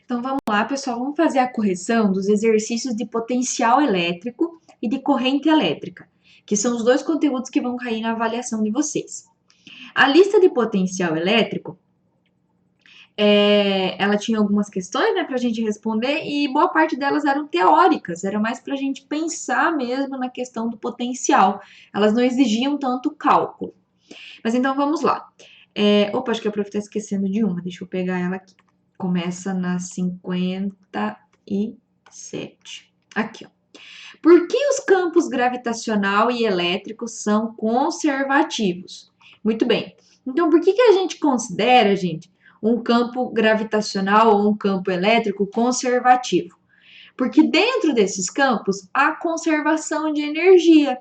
Então vamos lá, pessoal, vamos fazer a correção dos exercícios de potencial elétrico e de corrente elétrica, que são os dois conteúdos que vão cair na avaliação de vocês. A lista de potencial elétrico, ela tinha algumas questões, né, para a gente responder e boa parte delas eram teóricas, era mais para a gente pensar mesmo na questão do potencial. Elas não exigiam tanto cálculo. Mas então vamos lá. Opa, acho que a prof está esquecendo de uma, deixa eu pegar ela aqui. Começa na 57. Aqui, ó. Por que os campos gravitacional e elétrico são conservativos? Muito bem. Então, por que a gente considera, gente, um campo gravitacional ou um campo elétrico conservativo? Porque dentro desses campos há conservação de energia.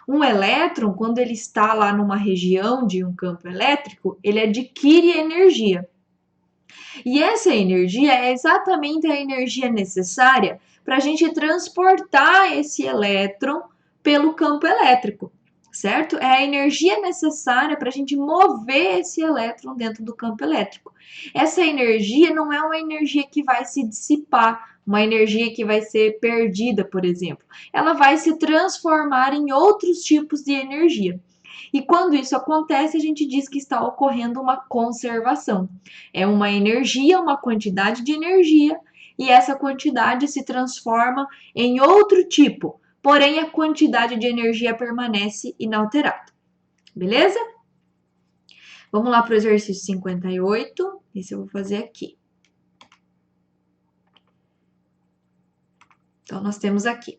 Um elétron, quando ele está lá numa região de um campo elétrico, ele adquire energia. E essa energia é exatamente a energia necessária para a gente transportar esse elétron pelo campo elétrico, certo? É a energia necessária para a gente mover esse elétron dentro do campo elétrico. Essa energia não é uma energia que vai se dissipar, uma energia que vai ser perdida, por exemplo. Ela vai se transformar em outros tipos de energia. E quando isso acontece, a gente diz que está ocorrendo uma conservação. É uma energia, uma quantidade de energia, e essa quantidade se transforma em outro tipo, porém a quantidade de energia permanece inalterada. Beleza? Vamos lá para o exercício 58. Esse eu vou fazer aqui. Então, nós temos aqui.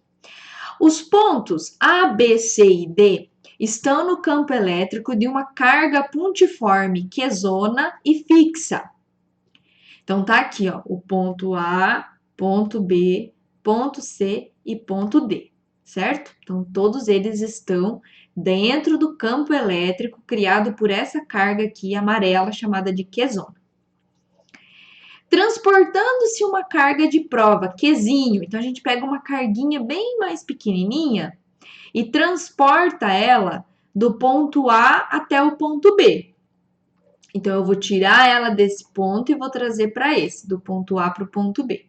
Os pontos A, B, C e D estão no campo elétrico de uma carga pontiforme, quesona e fixa. Então, tá aqui, ó, o ponto A, ponto B, ponto C e ponto D, certo? Então, todos eles estão dentro do campo elétrico criado por essa carga aqui amarela, chamada de quesona. Transportando-se uma carga de prova, Qzinho, então a gente pega uma carguinha bem mais pequenininha e transporta ela do ponto A até o ponto B. Então, eu vou tirar ela desse ponto e vou trazer para esse, do ponto A para o ponto B.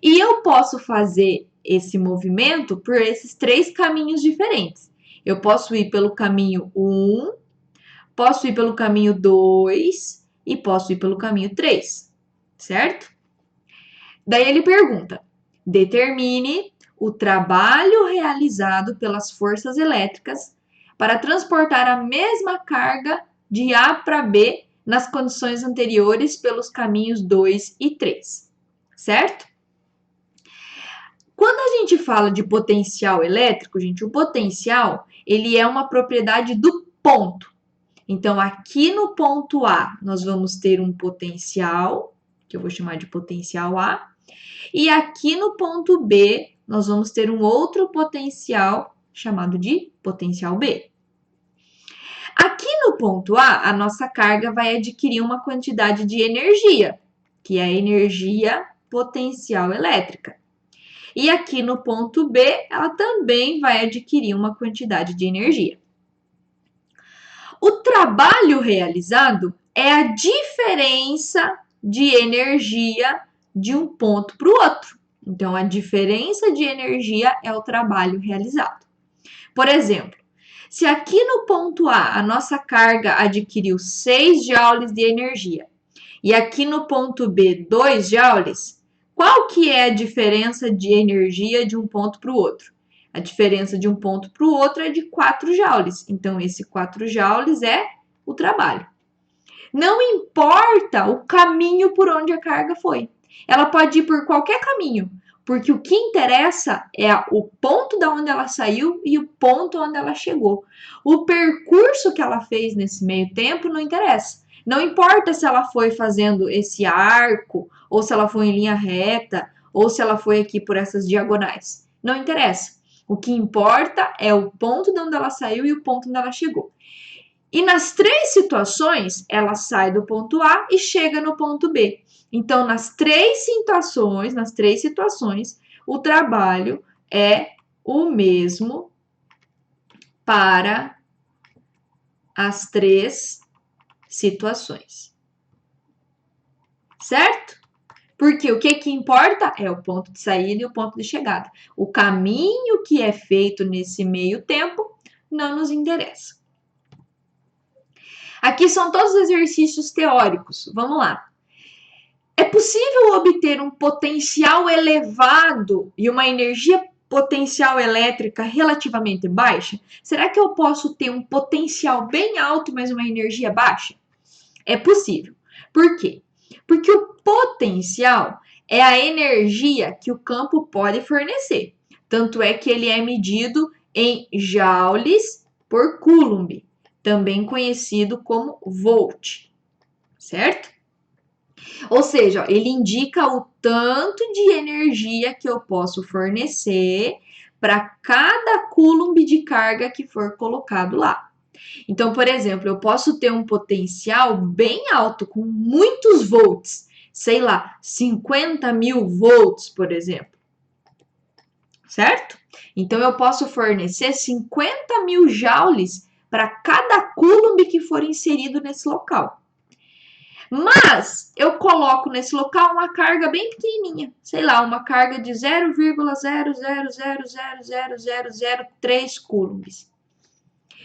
E eu posso fazer esse movimento por esses três caminhos diferentes. Eu posso ir pelo caminho 1, posso ir pelo caminho 2 e posso ir pelo caminho 3, certo? Daí ele pergunta: determine o trabalho realizado pelas forças elétricas para transportar a mesma carga de A para B nas condições anteriores pelos caminhos 2 e 3, certo? Quando a gente fala de potencial elétrico, gente, o potencial, ele é uma propriedade do ponto. Então, aqui no ponto A, nós vamos ter um potencial, que eu vou chamar de potencial A, e aqui no ponto B, nós vamos ter um outro potencial chamado de potencial B. Aqui no ponto A, a nossa carga vai adquirir uma quantidade de energia, que é a energia potencial elétrica. E aqui no ponto B, ela também vai adquirir uma quantidade de energia. O trabalho realizado é a diferença de energia de um ponto para o outro. Então, a diferença de energia é o trabalho realizado. Por exemplo, se aqui no ponto A a nossa carga adquiriu 6 joules de energia e aqui no ponto B 2 joules, qual que é a diferença de energia de um ponto para o outro? A diferença de um ponto para o outro é de 4 joules. Então, esse 4 joules é o trabalho. Não importa o caminho por onde a carga foi. Ela pode ir por qualquer caminho, porque o que interessa é o ponto da onde ela saiu e o ponto onde ela chegou. O percurso que ela fez nesse meio tempo não interessa. Não importa se ela foi fazendo esse arco, ou se ela foi em linha reta, ou se ela foi aqui por essas diagonais. Não interessa. O que importa é o ponto de onde ela saiu e o ponto onde ela chegou. E nas três situações, ela sai do ponto A e chega no ponto B. Então, nas três situações, o trabalho é o mesmo para as três situações. Certo? Porque o que importa é o ponto de saída e o ponto de chegada. O caminho que é feito nesse meio tempo não nos interessa. Aqui são todos os exercícios teóricos. Vamos lá. É possível obter um potencial elevado e uma energia potencial elétrica relativamente baixa? Será que eu posso ter um potencial bem alto, mas uma energia baixa? É possível. Por quê? Porque o potencial é a energia que o campo pode fornecer. Tanto é que ele é medido em joules por coulomb, também conhecido como volt, certo? Ou seja, ele indica o tanto de energia que eu posso fornecer para cada coulomb de carga que for colocado lá. Então, por exemplo, eu posso ter um potencial bem alto, com muitos volts, sei lá, 50.000 volts, por exemplo, certo? Então, eu posso fornecer 50.000 joules para cada coulomb que for inserido nesse local. Mas eu coloco nesse local uma carga bem pequenininha, sei lá, uma carga de 0,0000003 coulombs.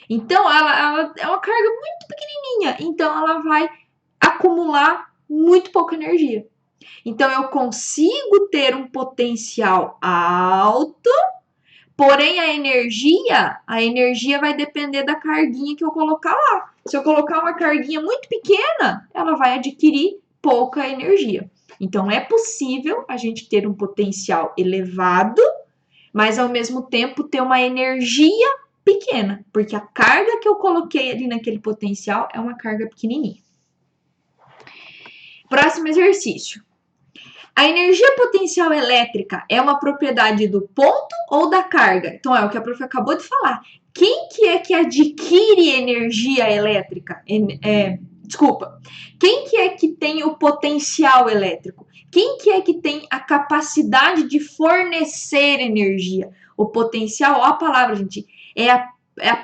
Então, ela é uma carga muito pequenininha, então ela vai acumular muito pouca energia. Então, eu consigo ter um potencial alto, porém a energia vai depender da carguinha que eu colocar lá. Se eu colocar uma carguinha muito pequena, ela vai adquirir pouca energia. Então, é possível a gente ter um potencial elevado, mas ao mesmo tempo ter uma energia pequena, porque a carga que eu coloquei ali naquele potencial é uma carga pequenininha. Próximo exercício. A energia potencial elétrica é uma propriedade do ponto ou da carga? Então, é o que a prof acabou de falar. Quem que é que adquire energia elétrica? Quem que é que tem o potencial elétrico? Quem que é que tem a capacidade de fornecer energia? O potencial, ó a palavra, gente, é a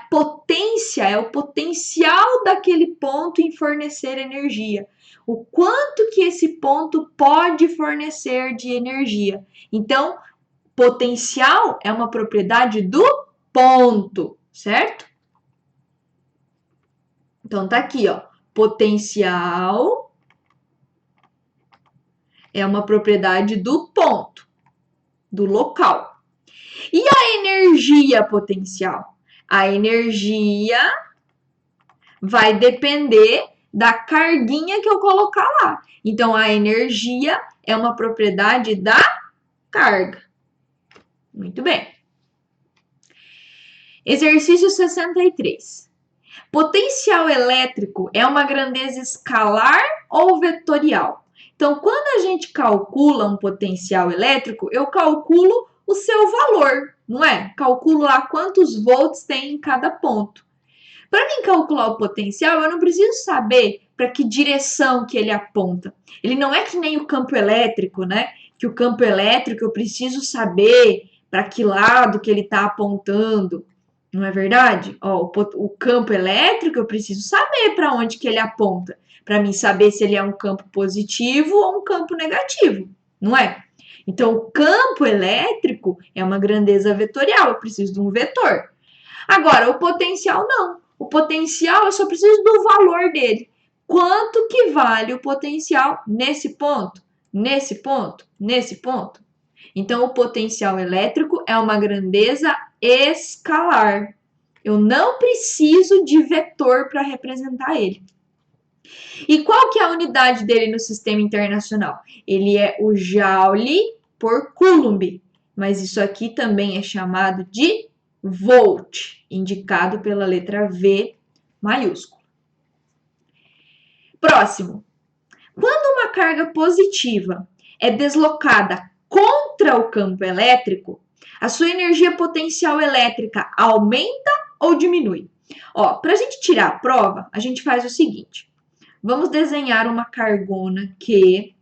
potência, é o potencial daquele ponto em fornecer energia. O quanto que esse ponto pode fornecer de energia. Então, potencial é uma propriedade do ponto, certo? Então, tá aqui, ó. Potencial é uma propriedade do ponto, do local. E a energia potencial? A energia vai depender da carguinha que eu colocar lá. Então, a energia é uma propriedade da carga. Muito bem. Exercício 63. Potencial elétrico é uma grandeza escalar ou vetorial? Então, quando a gente calcula um potencial elétrico, eu calculo o seu valor, não é? Calculo lá quantos volts tem em cada ponto. Para mim calcular o potencial, eu não preciso saber para que direção que ele aponta. Ele não é que nem o campo elétrico, né? Que o campo elétrico eu preciso saber para que lado que ele está apontando. Não é verdade? Ó, o campo elétrico eu preciso saber para onde que ele aponta, para mim saber se ele é um campo positivo ou um campo negativo, não é? Então, o campo elétrico é uma grandeza vetorial, eu preciso de um vetor. Agora, o potencial não. O potencial eu só preciso do valor dele. Quanto que vale o potencial nesse ponto, nesse ponto, nesse ponto? Então, o potencial elétrico é uma grandeza escalar. Eu não preciso de vetor para representar ele. E qual que é a unidade dele no sistema internacional? Ele é o joule por coulomb, mas isso aqui também é chamado de volt, indicado pela letra V maiúscula. Próximo. Quando uma carga positiva é deslocada contra o campo elétrico, a sua energia potencial elétrica aumenta ou diminui? Ó, para a gente tirar a prova, a gente faz o seguinte. Vamos desenhar uma cargona Q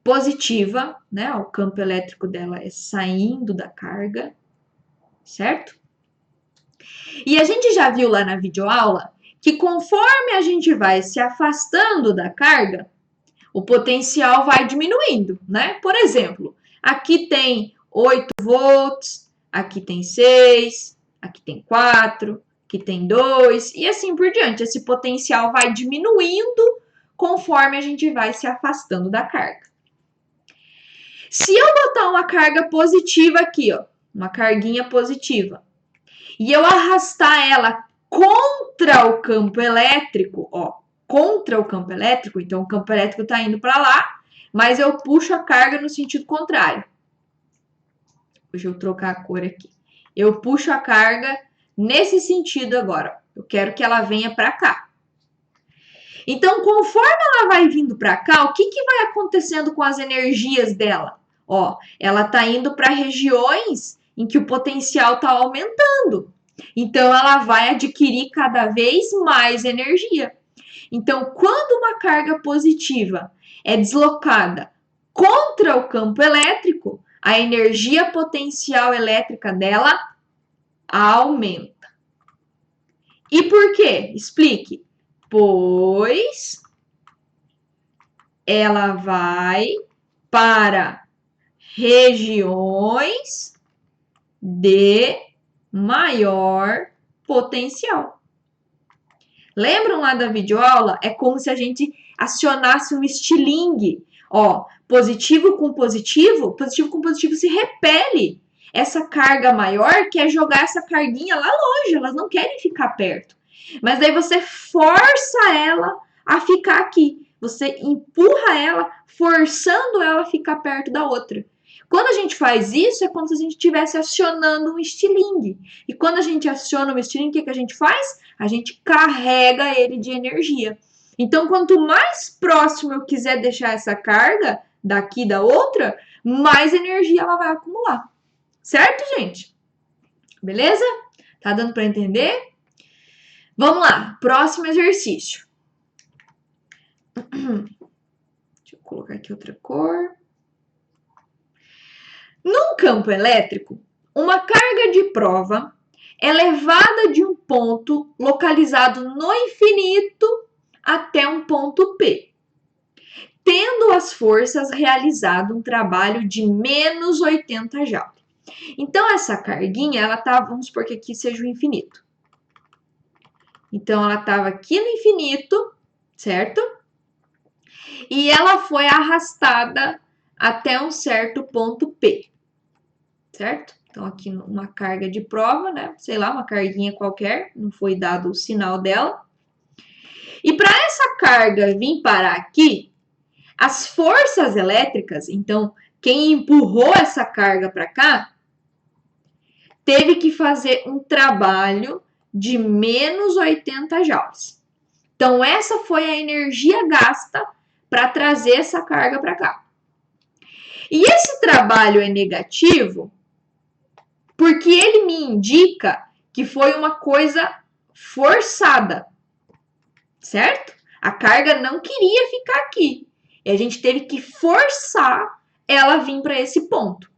positiva, né? O campo elétrico dela é saindo da carga, certo? E a gente já viu lá na videoaula que conforme a gente vai se afastando da carga, o potencial vai diminuindo, né? Por exemplo, aqui tem 8 volts, aqui tem 6, aqui tem 4, aqui tem 2, e assim por diante. Esse potencial vai diminuindo conforme a gente vai se afastando da carga. Se eu botar uma carga positiva aqui, ó, uma carguinha positiva, e eu arrastar ela contra o campo elétrico, ó, contra o campo elétrico, então o campo elétrico está indo para lá, mas eu puxo a carga no sentido contrário. Deixa eu trocar a cor aqui. Eu puxo a carga nesse sentido agora. Eu quero que ela venha para cá. Então, conforme ela vai vindo para cá, o que vai acontecendo com as energias dela? Ó, ela está indo para regiões em que o potencial está aumentando. Então, ela vai adquirir cada vez mais energia. Então, quando uma carga positiva é deslocada contra o campo elétrico, a energia potencial elétrica dela aumenta. E por quê? Explique. Pois ela vai para regiões de maior potencial. Lembram lá da videoaula? É como se a gente acionasse um estilingue. Ó, positivo com positivo se repele. Essa carga maior quer jogar essa carguinha lá longe, elas não querem ficar perto. Mas daí você força ela a ficar aqui. Você empurra ela, forçando ela a ficar perto da outra. Quando a gente faz isso, é como se a gente estivesse acionando um estilingue. E quando a gente aciona um estilingue, o que a gente faz? A gente carrega ele de energia. Então, quanto mais próximo eu quiser deixar essa carga daqui da outra, mais energia ela vai acumular. Certo, gente? Beleza? Tá dando para entender? Vamos lá, próximo exercício. Deixa eu colocar aqui outra cor. Num campo elétrico, uma carga de prova é levada de um ponto localizado no infinito até um ponto P, tendo as forças realizado um trabalho de menos 80 joules. Então, essa carguinha, ela tá, vamos supor que aqui seja o infinito. Então, ela estava aqui no infinito, certo? E ela foi arrastada até um certo ponto P, certo? Então, aqui uma carga de prova, né? Sei lá, uma carguinha qualquer, não foi dado o sinal dela. E para essa carga vir parar aqui, as forças elétricas, então, quem empurrou essa carga para cá, teve que fazer um trabalho de menos 80 joules. Então, essa foi a energia gasta para trazer essa carga para cá. E esse trabalho é negativo porque ele me indica que foi uma coisa forçada, certo? A carga não queria ficar aqui. E a gente teve que forçar ela vir para esse ponto.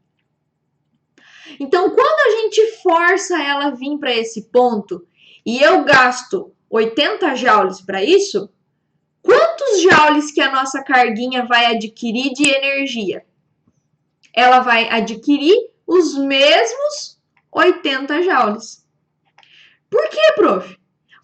Então, quando a gente força ela vir para esse ponto e eu gasto 80 joules para isso, quantos joules que a nossa carguinha vai adquirir de energia? Ela vai adquirir os mesmos 80 joules. Por quê, prof?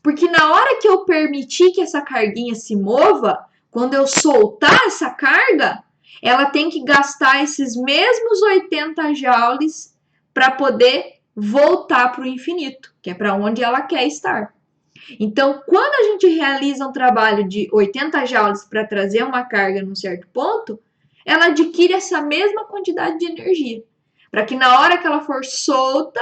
Porque na hora que eu permitir que essa carguinha se mova, quando eu soltar essa carga, ela tem que gastar esses mesmos 80 joules para poder voltar para o infinito, que é para onde ela quer estar. Então, quando a gente realiza um trabalho de 80 joules para trazer uma carga num certo ponto, ela adquire essa mesma quantidade de energia, para que na hora que ela for solta,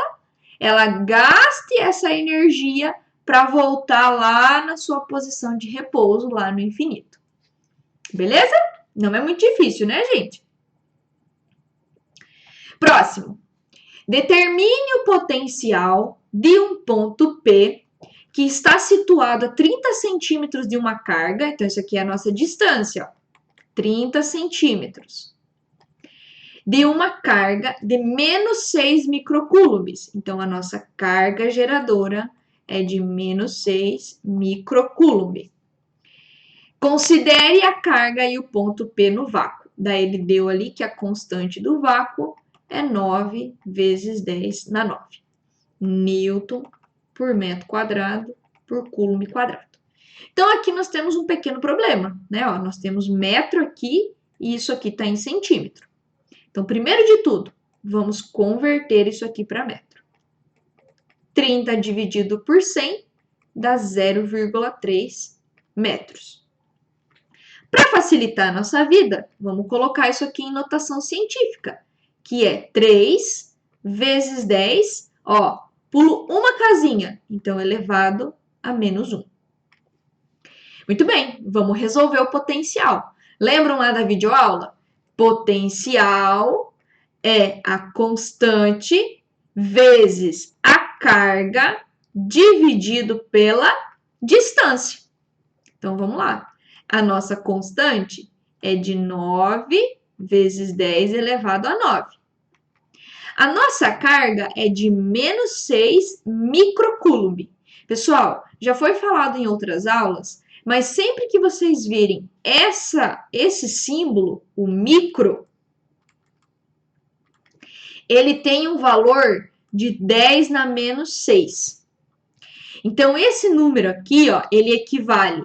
ela gaste essa energia para voltar lá na sua posição de repouso, lá no infinito. Beleza? Não é muito difícil, né, gente? Próximo. Determine o potencial de um ponto P que está situado a 30 centímetros de uma carga. Então, isso aqui é a nossa distância, ó, 30 centímetros. De uma carga de menos 6 microcoulombs. Então, a nossa carga geradora é de menos 6 microcoulomb. Considere a carga e o ponto P no vácuo. Daí ele deu ali que a constante do vácuo é 9 vezes 10 na 9. Newton por metro quadrado por coulomb quadrado. Então, aqui nós temos um pequeno problema, né? Ó, nós temos metro aqui e isso aqui está em centímetro. Então, primeiro de tudo, vamos converter isso aqui para metro. 30 dividido por 100 dá 0,3 metros. Para facilitar a nossa vida, vamos colocar isso aqui em notação científica, que é 3 vezes 10, ó, pulo uma casinha, então elevado a menos 1. Muito bem, vamos resolver o potencial. Lembram lá da videoaula? Potencial é a constante vezes a carga dividido pela distância. Então, vamos lá. A nossa constante é de 9 vezes 10 elevado a 9. A nossa carga é de menos 6 microcoulomb. Pessoal, já foi falado em outras aulas, mas sempre que vocês virem esse símbolo, o micro, ele tem um valor de 10 na menos 6. Então, esse número aqui, ó, ele equivale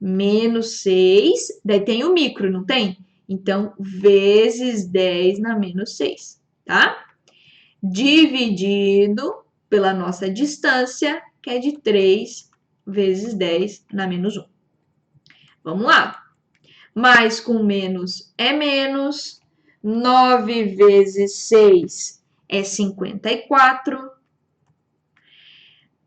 menos 6, daí tem o micro, não tem? Então, vezes 10 na menos 6, tá? Dividido pela nossa distância, que é de 3 vezes 10 na menos 1. Vamos lá. Mais com menos é menos. 9 vezes 6 é 54.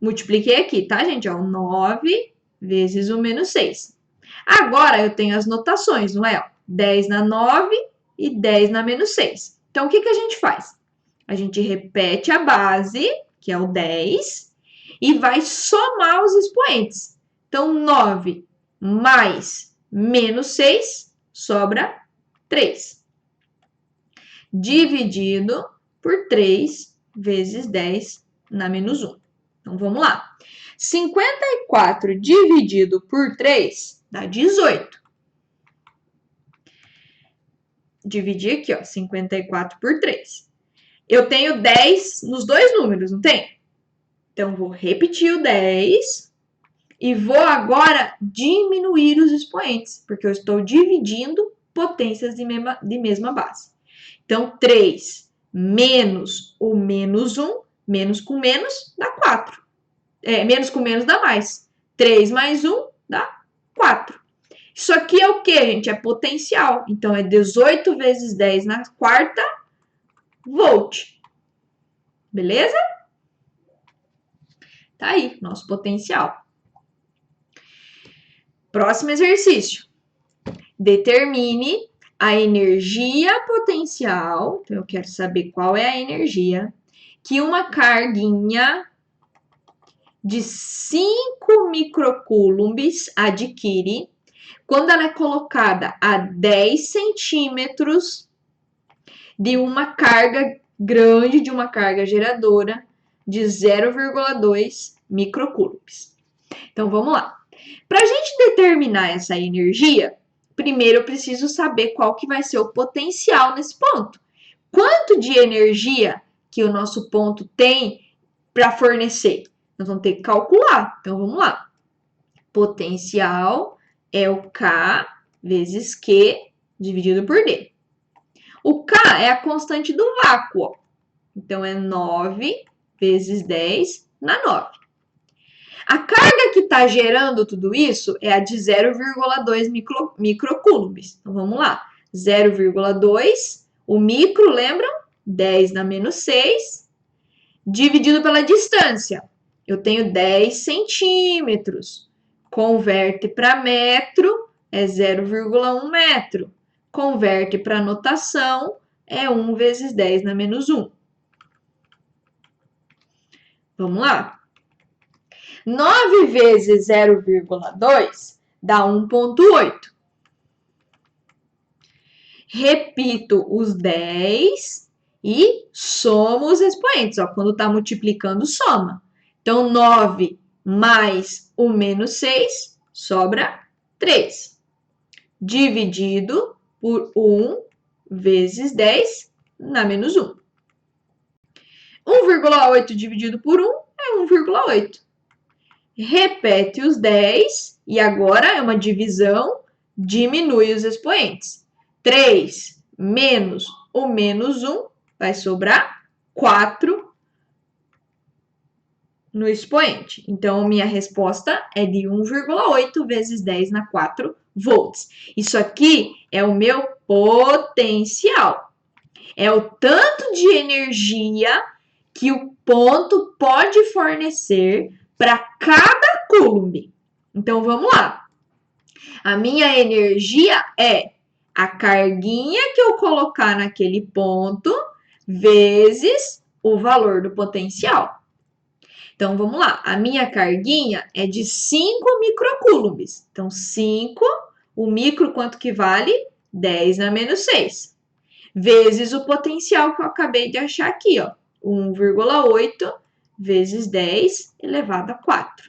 Multipliquei aqui, tá, gente? Ó, 9 vezes o menos 6. Agora, eu tenho as notações, não é? 10 na 9 e 10 na menos 6. Então, o que a gente faz? A gente repete a base, que é o 10, e vai somar os expoentes. Então, 9 mais menos 6 sobra 3. Dividido por 3 vezes 10 na menos 1. Então, vamos lá. 54 dividido por 3 dá 18. Dividir aqui, ó, 54 por 3. Eu tenho 10 nos dois números, não tem? Então, vou repetir o 10 e vou agora diminuir os expoentes, porque eu estou dividindo potências de mesma base. Então, 3 menos o menos 1, menos com menos dá 4. Menos com menos dá mais. 3 mais 1 dá 4. Isso aqui é o que, gente? É potencial. Então, é 18 vezes 10 na quarta volt. Beleza? Tá aí, nosso potencial. Próximo exercício. Determine a energia potencial, então eu quero saber qual é a energia, que uma carguinha de 5 microcoulombs adquire quando ela é colocada a 10 centímetros de uma carga grande, de uma carga geradora de 0,2 microcoulombs. Então, vamos lá. Para a gente determinar essa energia, primeiro eu preciso saber qual que vai ser o potencial nesse ponto. Quanto de energia que o nosso ponto tem para fornecer? Nós vamos ter que calcular. Então, vamos lá. Potencial é o K vezes Q dividido por D. O K é a constante do vácuo, ó. Então, é 9 vezes 10 na 9. A carga que está gerando tudo isso é a de 0,2 microcoulombs. Então, vamos lá. 0,2, o micro, lembram? 10 na menos 6, dividido pela distância. Eu tenho 10 centímetros. Converte para metro, é 0,1 metro. Converte para notação, é 1 vezes 10 na menos 1. Vamos lá. 9 vezes 0,2 dá 1,8. Repito os 10 e somo os expoentes. Ó, quando está multiplicando, soma. Então, 9 mais o menos 6 sobra 3. dividido por 1 vezes 10 na menos 1. 1,8 dividido por 1 é 1,8. Repete os 10 e agora é uma divisão, diminui os expoentes. 3 menos o menos 1 vai sobrar 4 no expoente. Então, minha resposta é de 1,8 vezes 10 na 4 volts. Isso aqui é o meu potencial. É o tanto de energia que o ponto pode fornecer para cada coulomb. Então, vamos lá. A minha energia é a carguinha que eu colocar naquele ponto vezes o valor do potencial. Então, vamos lá. A minha carguinha é de 5 microcoulombs. Então, 5, o micro quanto que vale? 10 na menos 6. Vezes o potencial que eu acabei de achar aqui, ó. 1,8 vezes 10 elevado a 4.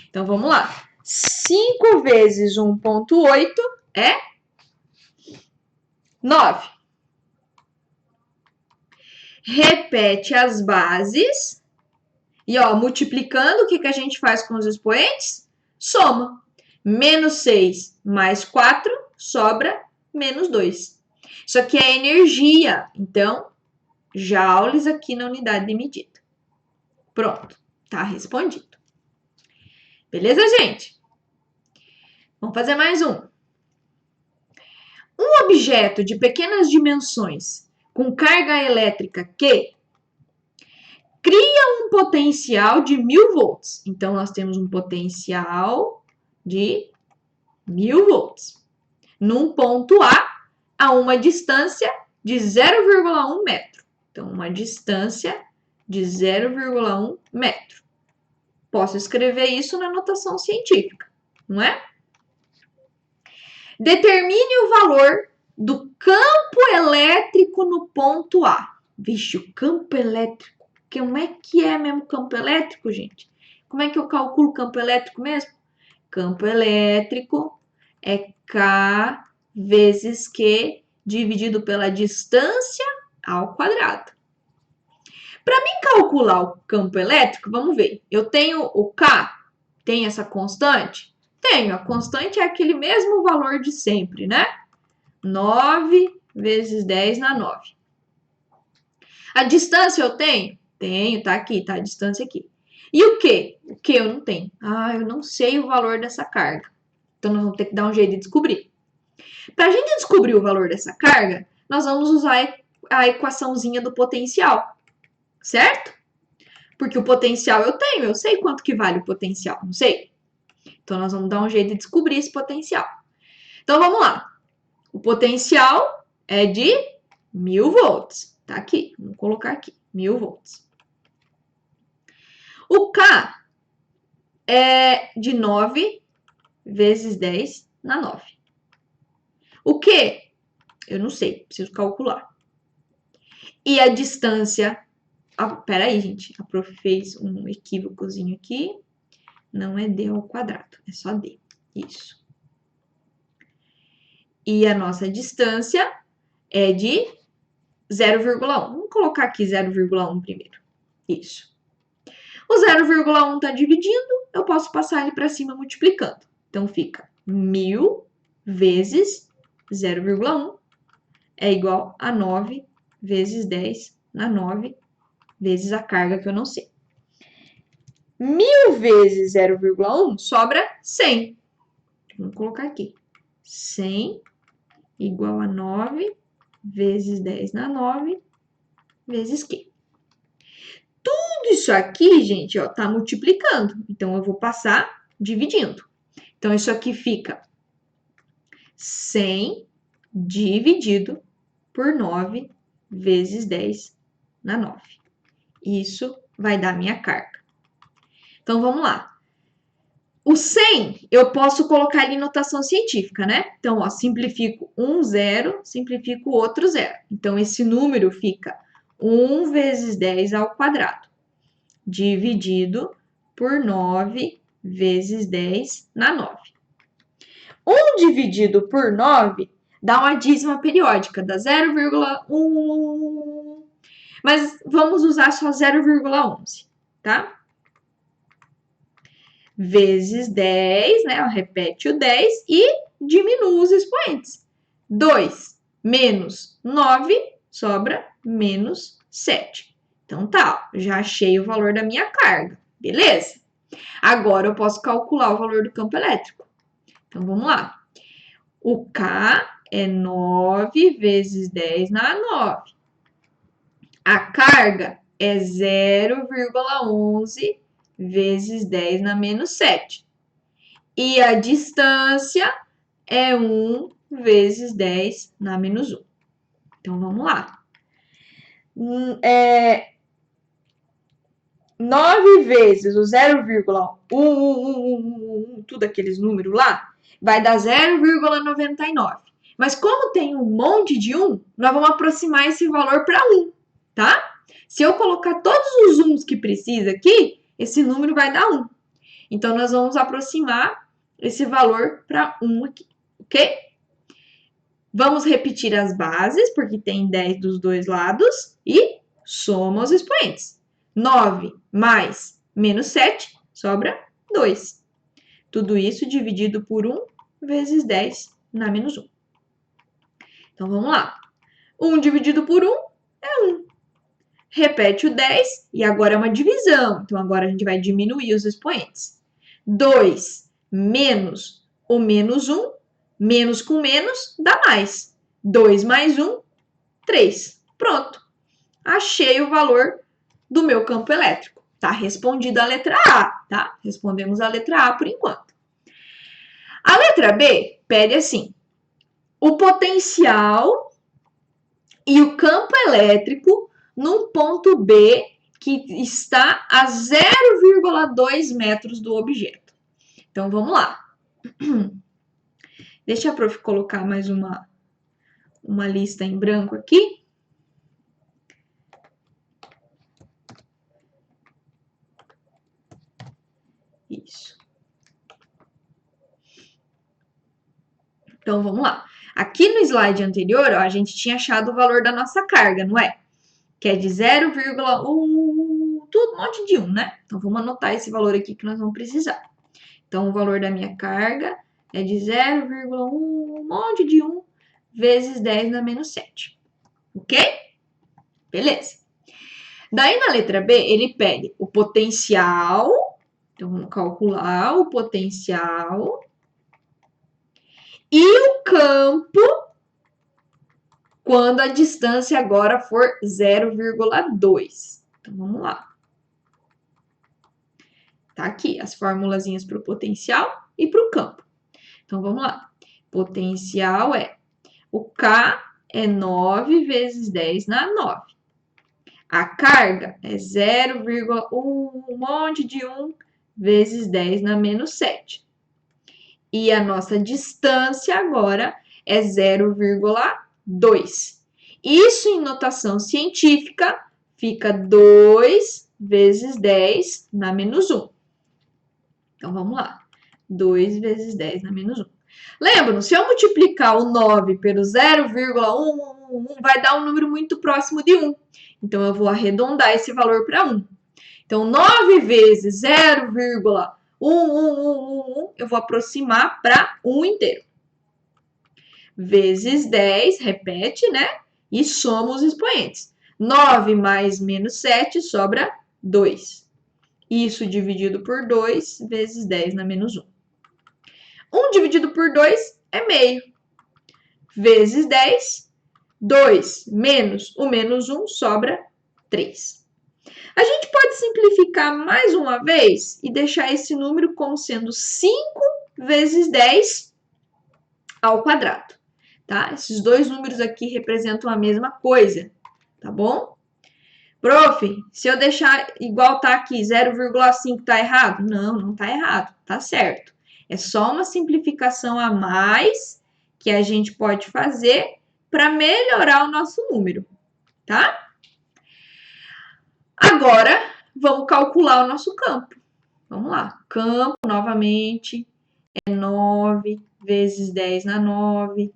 Então, vamos lá. 5 vezes 1,8 é 9. Repete as bases. E, ó, multiplicando, o que a gente faz com os expoentes? Soma. Menos 6 mais 4 sobra menos 2. Isso aqui é energia. Então, joules aqui na unidade de medida. Pronto, tá respondido. Beleza, gente? Vamos fazer mais um. Um objeto de pequenas dimensões com carga elétrica que cria um potencial de 1000 volts. Então, nós temos um potencial de 1000 volts. Num ponto a uma distância de 0,1 metro. Então, uma distância de 0,1 metro. Posso escrever isso na notação científica, não é? Determine o valor do campo elétrico no ponto A. Vixe, o campo elétrico. Como é que é mesmo campo elétrico, gente? Como é que eu calculo o campo elétrico mesmo? Campo elétrico é K vezes Q dividido pela distância ao quadrado. Para mim calcular o campo elétrico, vamos ver. Eu tenho o K, tem essa constante? Tenho. A constante é aquele mesmo valor de sempre, né? 9 vezes 10 na 9. A distância eu tenho? Tenho, tá aqui, tá a distância aqui. E o Q? O Q eu não tenho. Ah, eu não sei o valor dessa carga. Então, nós vamos ter que dar um jeito de descobrir. Para a gente descobrir o valor dessa carga, nós vamos usar a equaçãozinha do potencial, certo? Porque o potencial eu tenho, eu sei quanto que vale o potencial, não sei? Então, nós vamos dar um jeito de descobrir esse potencial. Então, vamos lá. O potencial é de 1000 volts. Tá aqui, vamos colocar aqui, 1000 volts. O K é de 9 vezes 10 na 9. O Q? Eu não sei, preciso calcular. E a distância... Ah, peraí, gente, a prof fez um equívocozinho aqui. Não é D ao quadrado, é só D. Isso. E a nossa distância é de 0,1. Vamos colocar aqui 0,1 primeiro. Isso. O 0,1 está dividindo, eu posso passar ele para cima multiplicando. Então, fica 1000 vezes 0,1 é igual a 9 vezes 10 na 9 vezes a carga que eu não sei. 1000 vezes 0,1 sobra 100. Vamos colocar aqui. 100 igual a 9 vezes 10 na 9 vezes Q. Tudo isso aqui, gente, ó, tá multiplicando. Então, eu vou passar dividindo. Então, isso aqui fica 100 dividido por 9 vezes 10 na 9. Isso vai dar minha carga. Então, vamos lá. O 100, eu posso colocar ali em notação científica, né? Então, ó, simplifico um zero, simplifico outro zero. Então, esse número fica 1 vezes 10 ao quadrado, dividido por 9 vezes 10 na 9. 1 dividido por 9 dá uma dízima periódica, dá 0,1. Mas vamos usar só 0,11, tá? Vezes 10, né? Repete o 10 e diminua os expoentes. 2 menos 9 sobra menos 7. Então tá, já achei o valor da minha carga, beleza? Agora eu posso calcular o valor do campo elétrico. Então vamos lá. O K é 9 vezes 10 na 9. A carga é 0,11 vezes 10 na menos 7. E a distância é 1 vezes 10 na menos 1. Então, vamos lá. 9 vezes o 0,111, tudo aqueles números lá, vai dar 0,99. Mas como tem um monte de 1, nós vamos aproximar esse valor para 1, tá? Se eu colocar todos os 1s que precisa aqui, esse número vai dar 1. Então, nós vamos aproximar esse valor para 1 aqui, ok? Vamos repetir as bases, porque tem 10 dos dois lados, e soma os expoentes. 9 mais menos 7 sobra 2. Tudo isso dividido por 1 vezes 10 na menos 1. Então, vamos lá. 1 dividido por 1 é 1. Repete o 10 e agora é uma divisão. Então, agora a gente vai diminuir os expoentes. 2 menos o menos 1, menos com menos dá mais. 2 mais 1, 3. Pronto. Achei o valor do meu campo elétrico. Tá respondida a letra A, tá? Respondemos a letra A por enquanto. A letra B pede assim: o potencial e o campo elétrico num ponto B que está a 0,2 metros do objeto. Então, vamos lá. Deixa a prof colocar mais uma lista em branco aqui. Isso. Então, vamos lá. Aqui no slide anterior, ó, a gente tinha achado o valor da nossa carga, não é? Que é de 0,1, tudo um monte de 1, né? Então, vamos anotar esse valor aqui que nós vamos precisar. Então, o valor da minha carga é de 0,1, um monte de 1, vezes 10 na menos 7. Ok? Beleza. Daí, na letra B, ele pede o potencial. Então, vamos calcular o potencial. E o campo quando a distância agora for 0,2. Então, vamos lá. Tá aqui as formulazinhas para o potencial e para o campo. Então, vamos lá. Potencial é o K é 9 vezes 10 na 9. A carga é 0,1, um monte de 1 vezes 10 na menos 7. E a nossa distância agora é 0,2. Isso em notação científica fica 2 vezes 10 na menos 1. Então, vamos lá. 2 vezes 10 na menos 1. Lembra, se eu multiplicar o 9 pelo 0,111, vai dar um número muito próximo de 1. Então, eu vou arredondar esse valor para 1. Então, 9 vezes 0,1111, eu vou aproximar para 1 inteiro. Vezes 10, repete, né? E soma os expoentes. 9 mais menos 7 sobra 2. Isso dividido por 2 vezes 10 na menos 1. 1 dividido por 2 é meio. Vezes 10, 2 menos o menos 1 sobra 3. A gente pode simplificar mais uma vez e deixar esse número como sendo 5 vezes 10 ao quadrado, tá? Esses dois números aqui representam a mesma coisa, tá bom? Prof, se eu deixar igual tá aqui, 0,5 tá errado? Não, não tá errado, tá certo. É só uma simplificação a mais que a gente pode fazer para melhorar o nosso número, tá? Agora, vamos calcular o nosso campo. Vamos lá. Campo, novamente, é 9 vezes 10 na 9.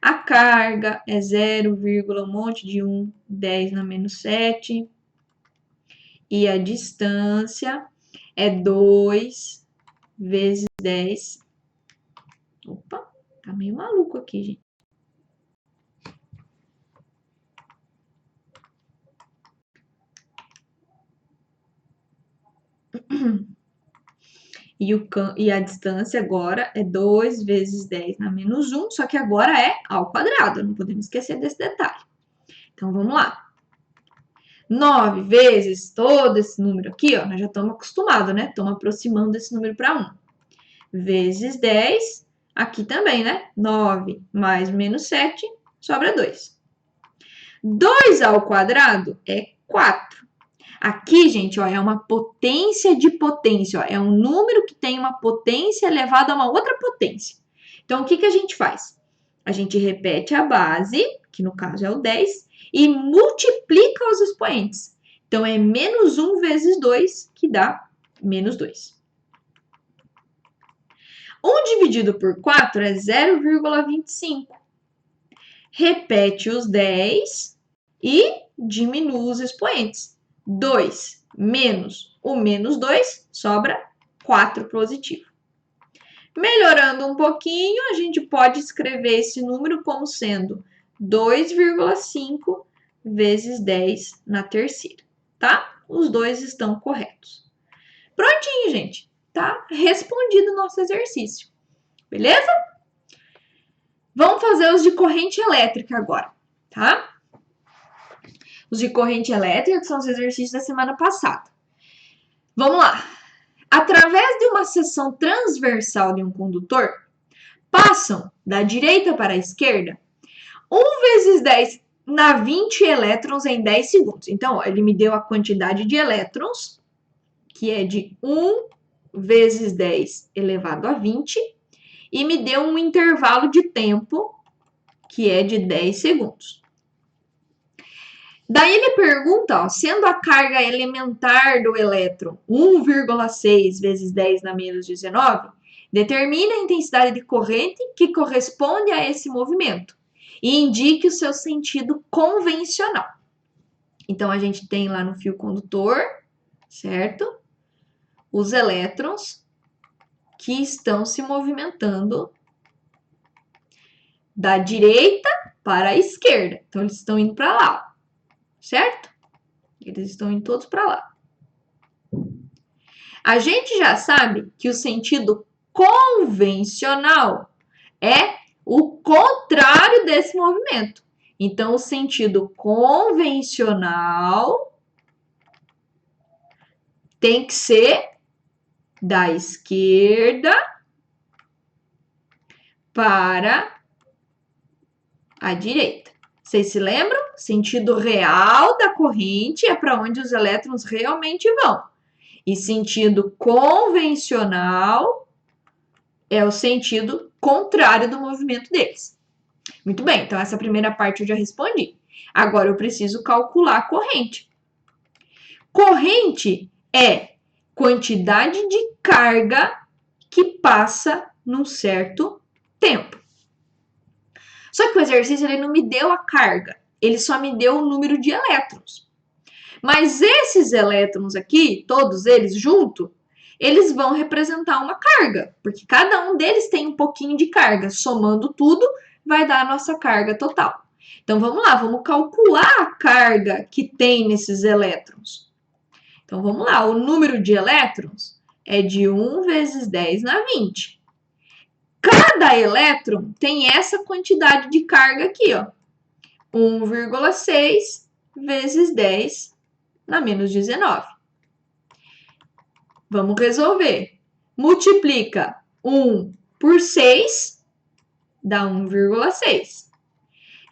A carga é 0, um monte de 1, 10 na menos 7. E a distância é 2 vezes 10. Opa, tá meio maluco aqui, gente. E a distância agora é 2 vezes 10 na menos 1, só que agora é ao quadrado, não podemos esquecer desse detalhe. Então, vamos lá. 9 vezes todo esse número aqui, ó, nós já estamos acostumados, né? Estamos aproximando esse número para 1. Vezes 10, aqui também, né? 9 mais menos 7, sobra 2. 2 ao quadrado é 4. Aqui, gente, ó, é uma potência de potência, ó, é um número que tem uma potência elevada a uma outra potência. Então, o que a gente faz? A gente repete a base, que no caso é o 10, e multiplica os expoentes. Então, é menos 1 vezes 2, que dá menos 2. 1 dividido por 4 é 0,25. Repete os 10 e diminui os expoentes. 2 menos o menos 2, sobra 4 positivo. Melhorando um pouquinho, a gente pode escrever esse número como sendo 2,5 vezes 10 na terceira, tá? Os dois estão corretos. Prontinho, gente. Tá respondido o nosso exercício. Beleza? Vamos fazer os de corrente elétrica agora, tá? Os de corrente elétrica, que são os exercícios da semana passada. Vamos lá. Através de uma seção transversal de um condutor, passam da direita para a esquerda 1 vezes 10 na 20 elétrons em 10 segundos. Então, ó, ele me deu a quantidade de elétrons, que é de 1 vezes 10 elevado a 20, e me deu um intervalo de tempo, que é de 10 segundos. Daí ele pergunta, ó, sendo a carga elementar do elétron 1,6 vezes 10 na menos 19, determine a intensidade de corrente que corresponde a esse movimento e indique o seu sentido convencional. Então, a gente tem lá no fio condutor, certo? Os elétrons que estão se movimentando da direita para a esquerda. Então, eles estão indo para lá, certo? Eles estão indo todos para lá. A gente já sabe que o sentido convencional é o contrário desse movimento. Então, o sentido convencional tem que ser da esquerda para a direita. Vocês se lembram? Sentido real da corrente é para onde os elétrons realmente vão. E sentido convencional é o sentido contrário do movimento deles. Muito bem, então essa primeira parte eu já respondi. Agora eu preciso calcular a corrente. Corrente é quantidade de carga que passa num certo tempo. Só que o exercício ele não me deu a carga, ele só me deu o número de elétrons. Mas esses elétrons aqui, todos eles juntos, eles vão representar uma carga, porque cada um deles tem um pouquinho de carga. Somando tudo, vai dar a nossa carga total. Então, vamos lá, vamos calcular a carga que tem nesses elétrons. Então, vamos lá, o número de elétrons é de 1 vezes 10 na 20. Cada elétron tem essa quantidade de carga aqui, ó. 1,6 vezes 10 na menos 19. Vamos resolver. Multiplica 1 por 6, dá 1,6.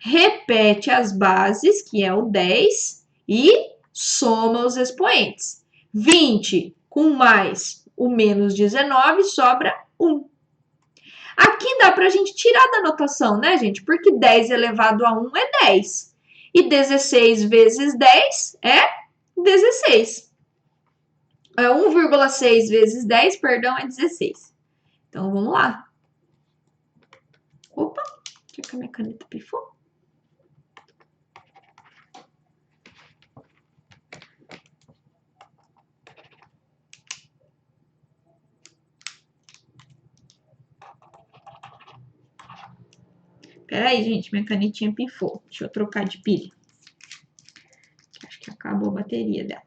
Repete as bases, que é o 10, e soma os expoentes. 20 com mais o menos 19 sobra 1. Aqui dá para a gente tirar da notação, né, gente? Porque 10 elevado a 1 é 10. E 16 vezes 10 é 16. 1,6 vezes 10, perdão, é 16. Então, vamos lá. que a minha caneta pifou. Peraí, gente, minha canetinha pifou. Deixa eu trocar de pilha. Acho que acabou a bateria dela.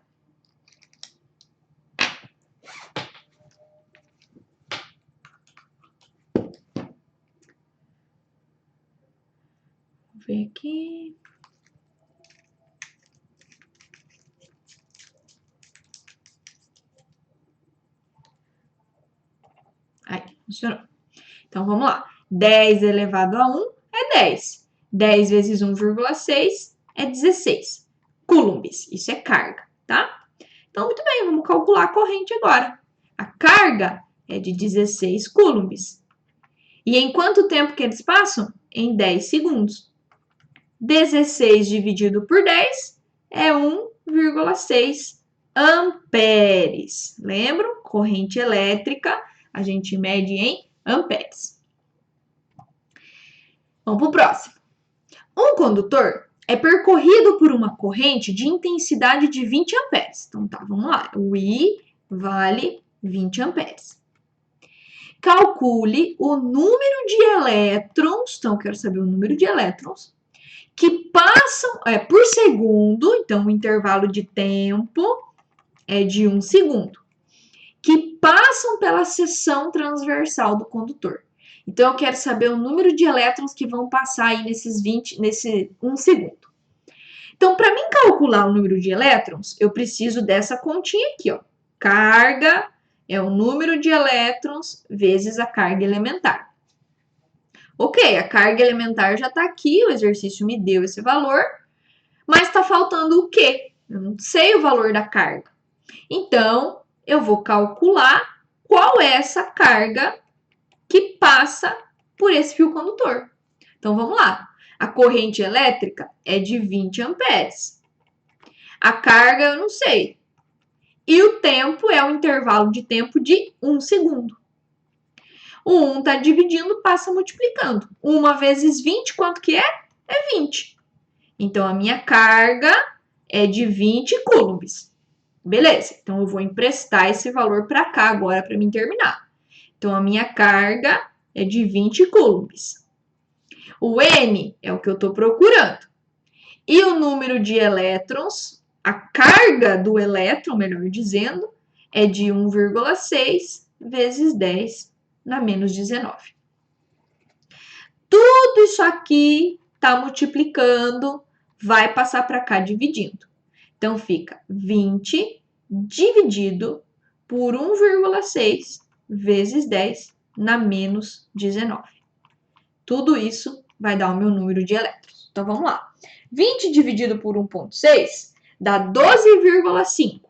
Vou ver aqui. Aí, funcionou. Então, vamos lá. 10 elevado a 1 é 10. 10 vezes 1,6 é 16 coulombs. Isso é carga, tá? Então, muito bem, vamos calcular a corrente agora. A carga é de 16 coulombs. E em quanto tempo que eles passam? Em 10 segundos. 16 dividido por 10 é 1,6 amperes. Lembram? Corrente elétrica, a gente mede em amperes. Vamos para o próximo. Um condutor é percorrido por uma corrente de intensidade de 20 amperes. Então, tá, vamos lá. O I vale 20 amperes. Calcule o número de elétrons, então eu quero saber o número de elétrons, que passam por segundo, então o intervalo de tempo é de 1 segundo, que passam pela seção transversal do condutor. Então, eu quero saber o número de elétrons que vão passar aí nesse 1 segundo. Então, para mim calcular o número de elétrons, eu preciso dessa continha aqui, ó. Carga é o número de elétrons vezes a carga elementar. Ok, a carga elementar já está aqui, o exercício me deu esse valor, mas está faltando o quê? Eu não sei o valor da carga. Então, eu vou calcular qual é essa carga que passa por esse fio condutor. Então, vamos lá. A corrente elétrica é de 20 amperes. A carga eu não sei. E o tempo é o intervalo de tempo de 1 segundo. O 1 está dividindo, passa multiplicando. 1 vezes 20, quanto que é? É 20. Então, a minha carga é de 20 coulombs. Beleza, então eu vou emprestar esse valor para cá agora para mim terminar. Então, a minha carga é de 20 coulombs. O N é o que eu estou procurando. E o número de elétrons, a carga do elétron, melhor dizendo, é de 1,6 vezes 10 na menos 19. Tudo isso aqui está multiplicando, vai passar para cá dividindo. Então, fica 20 dividido por 1,6 vezes 10 na menos 19. Tudo isso vai dar o meu número de elétrons. Então, vamos lá. 20 dividido por 1,6 dá 12,5.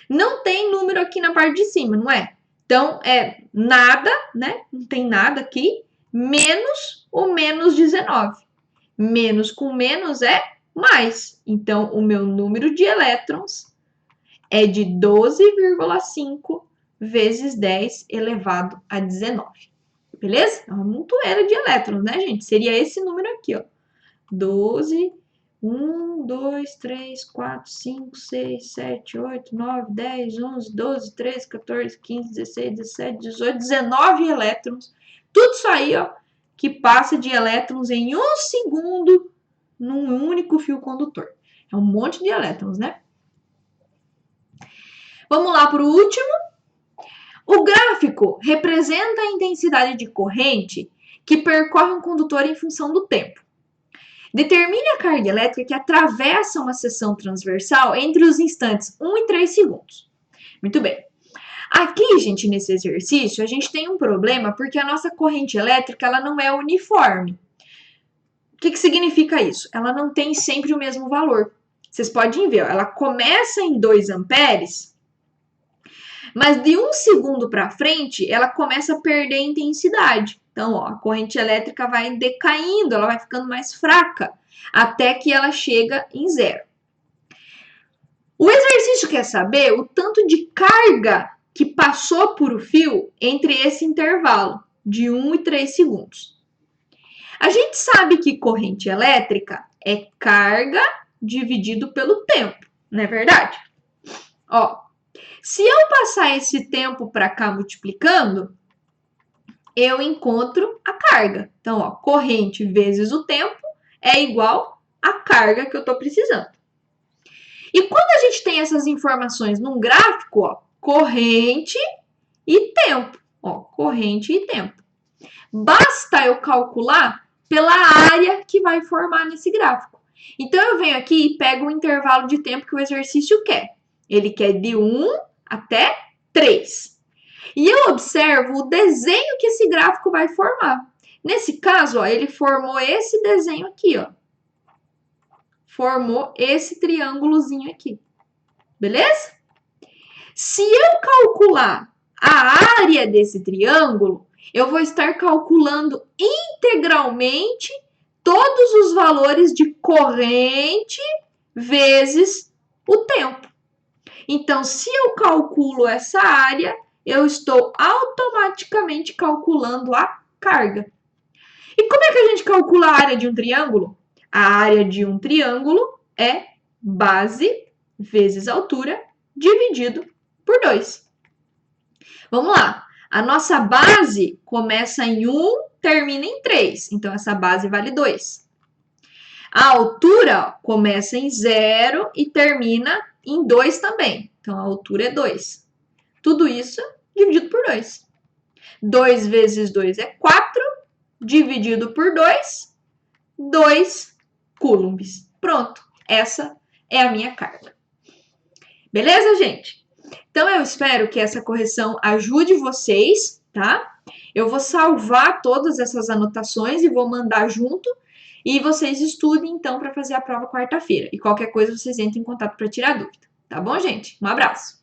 Não tem número aqui na parte de cima, não é? Então, é nada, né? Não tem nada aqui, menos o menos 19. Menos com menos é mais. Então, o meu número de elétrons é de 12,5 vezes 10 elevado a 19. Beleza? É uma montoeira de elétrons, né, gente? Seria esse número aqui, ó. 12, 1, 2, 3, 4, 5, 6, 7, 8, 9, 10, 11, 12, 13, 14, 15, 16, 17, 18, 19 elétrons. Tudo isso aí, ó, que passa de elétrons em 1 segundo num único fio condutor. É um monte de elétrons, né? Vamos lá para o último. O gráfico representa a intensidade de corrente que percorre um condutor em função do tempo. Determine a carga elétrica que atravessa uma seção transversal entre os instantes 1 e 3 segundos. Muito bem. Aqui, gente, nesse exercício, a gente tem um problema porque a nossa corrente elétrica ela não é uniforme. O que significa isso? Ela não tem sempre o mesmo valor. Vocês podem ver, ó, ela começa em 2 amperes, mas de 1 segundo para frente, ela começa a perder intensidade. Então, ó, a corrente elétrica vai decaindo, ela vai ficando mais fraca, até que ela chega em 0. O exercício quer saber o tanto de carga que passou por o fio entre esse intervalo. de 1 e 3 segundos. A gente sabe que corrente elétrica é carga dividido pelo tempo, não é verdade? Ó, se eu passar esse tempo para cá multiplicando, eu encontro a carga. Então, ó, corrente vezes o tempo é igual à carga que eu estou precisando. E quando a gente tem essas informações num gráfico, ó, corrente e tempo. Ó, corrente e tempo. Basta eu calcular pela área que vai formar nesse gráfico. Então, eu venho aqui e pego o intervalo de tempo que o exercício quer. Ele quer de 1 até 3. E eu observo o desenho que esse gráfico vai formar. Nesse caso, ó, ele formou esse desenho aqui, ó. Formou esse triângulozinho aqui. Beleza? Se eu calcular a área desse triângulo, eu vou estar calculando integralmente todos os valores de corrente vezes o tempo. Então, se eu calculo essa área, eu estou automaticamente calculando a carga. E como é que a gente calcula a área de um triângulo? A área de um triângulo é base vezes altura dividido por 2. Vamos lá. A nossa base começa em 1, termina em 3. Então, essa base vale 2. A altura começa em 0 e termina em 2 também. Então, a altura é 2. Tudo isso dividido por 2. 2 vezes 2 é 4. Dividido por 2, 2 coulombs. Pronto, essa é a minha carga. Beleza, gente? Então, eu espero que essa correção ajude vocês, tá? Eu vou salvar todas essas anotações e vou mandar junto. E vocês estudem, então, para fazer a prova quarta-feira. E qualquer coisa, vocês entrem em contato para tirar dúvida. Tá bom, gente? Um abraço!